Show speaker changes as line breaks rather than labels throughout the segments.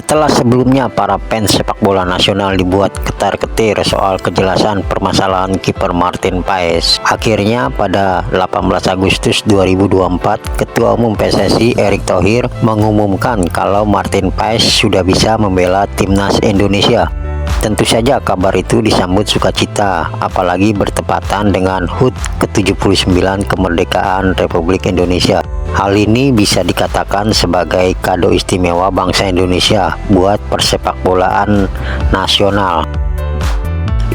Setelah sebelumnya para fans sepak bola nasional dibuat ketar-ketir soal kejelasan permasalahan kiper Martin Paes, akhirnya pada 18 Agustus 2024, Ketua Umum PSSI Erick Thohir mengumumkan kalau Martin Paes sudah bisa membela timnas Indonesia. Tentu saja kabar itu disambut sukacita, apalagi bertepatan dengan HUT ke-79 kemerdekaan Republik Indonesia. Hal ini bisa dikatakan sebagai kado istimewa bangsa Indonesia buat persepak bolaan nasional.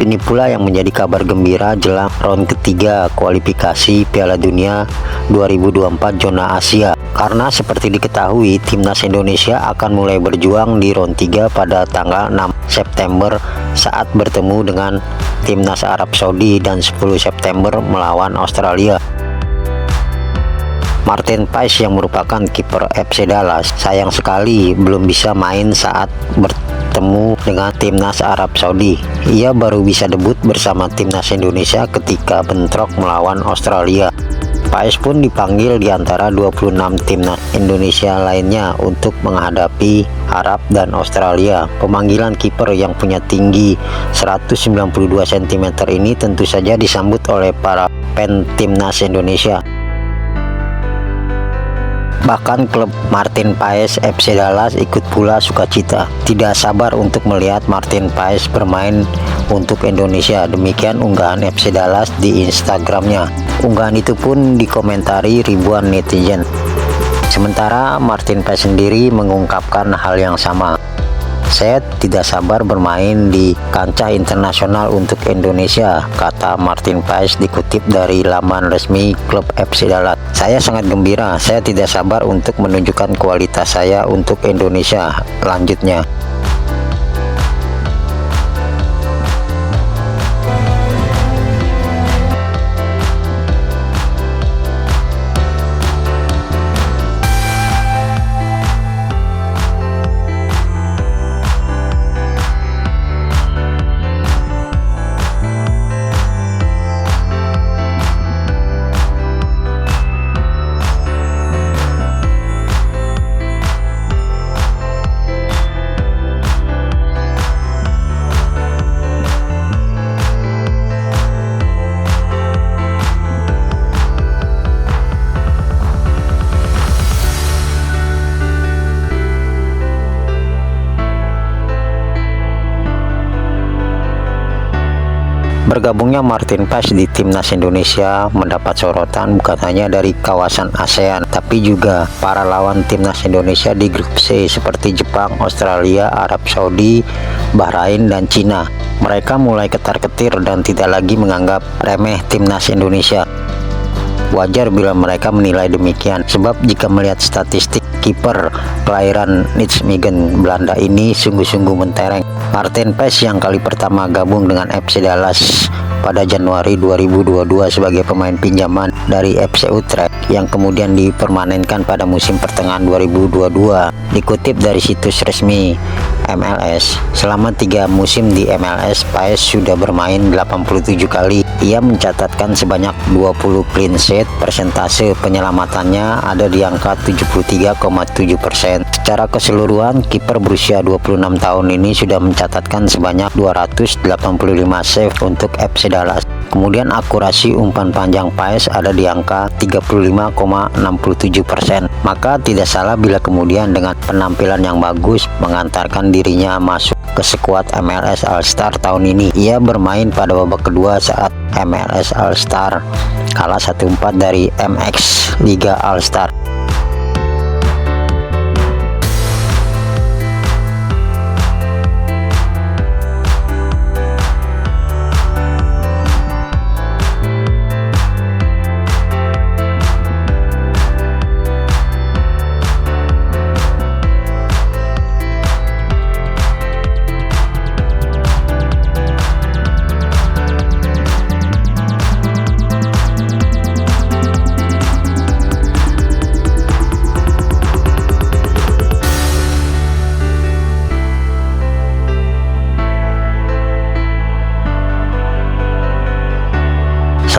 Ini pula yang menjadi kabar gembira jelang round ketiga kualifikasi Piala Dunia 2024 zona Asia. Karena seperti diketahui, timnas Indonesia akan mulai berjuang di round 3 pada tanggal 6 September saat bertemu dengan timnas Arab Saudi dan 10 September melawan Australia. Martin Paes yang merupakan kiper FC Dallas sayang sekali belum bisa main saat bertemu dengan timnas Arab Saudi. Ia baru bisa debut bersama timnas Indonesia ketika bentrok melawan Australia. Paes pun dipanggil di antara 26 timnas Indonesia lainnya untuk menghadapi Arab dan Australia. Pemanggilan kiper yang punya tinggi 192 cm ini tentu saja disambut oleh para fan timnas Indonesia. Bahkan klub Martin Paes FC Dallas ikut pula sukacita. Tidak sabar untuk melihat Martin Paes bermain untuk Indonesia. Demikian unggahan FC Dallas di Instagramnya. Unggahan itu pun dikomentari ribuan netizen. Sementara Martin Paes sendiri mengungkapkan hal yang sama. Saya tidak sabar bermain di kancah internasional untuk Indonesia, kata Martin Paes dikutip dari laman resmi klub FC Dallas. Saya sangat gembira, saya tidak sabar untuk menunjukkan kualitas saya untuk Indonesia, lanjutnya. Bergabungnya Martin Paes di timnas Indonesia mendapat sorotan bukan hanya dari kawasan ASEAN, tapi juga para lawan timnas Indonesia di grup C seperti Jepang, Australia, Arab Saudi, Bahrain, dan Cina. Mereka mulai ketar-ketir dan tidak lagi menganggap remeh timnas Indonesia. Wajar bila mereka menilai demikian, sebab jika melihat statistik kiper kelahiran Nijmegen Belanda ini sungguh-sungguh mentereng. Martin Paes yang kali pertama gabung dengan FC Dallas pada Januari 2022 sebagai pemain pinjaman dari FC Utrecht yang kemudian dipermanenkan pada musim pertengahan 2022. Dikutip dari situs resmi MLS, selama 3 musim di MLS, Paes sudah bermain 87 kali. Ia mencatatkan sebanyak 20 clean sheet. Persentase penyelamatannya ada di angka 73,7%. Secara keseluruhan, kiper berusia 26 tahun ini sudah mencatatkan sebanyak 285 save untuk FC Dallas. Kemudian akurasi umpan panjang Paes ada di angka 35,67%. Maka tidak salah bila kemudian dengan penampilan yang bagus mengantarkan dirinya masuk ke skuad MLS All-Star tahun ini. Ia bermain pada babak kedua saat MLS All-Star kalah 1-4 dari MX Liga All-Star.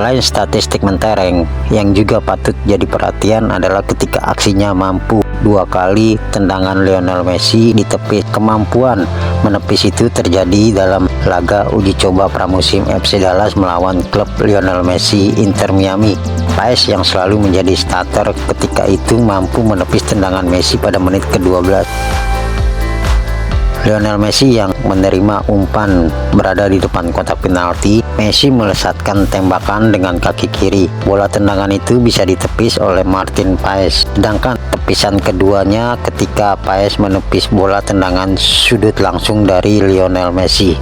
Selain statistik mentereng, yang juga patut jadi perhatian adalah ketika aksinya mampu 2 kali tendangan Lionel Messi ditepis. Kemampuan menepis itu terjadi dalam laga uji coba pramusim FC Dallas melawan klub Lionel Messi Inter Miami. Paes yang selalu menjadi starter ketika itu mampu menepis tendangan Messi pada menit ke-12. Lionel Messi yang menerima umpan berada di depan kotak penalti. Messi melesatkan tembakan dengan kaki kiri. Bola tendangan itu bisa ditepis oleh Martin Paes. Sedangkan tepisan keduanya ketika Paes menepis bola tendangan sudut langsung dari Lionel Messi.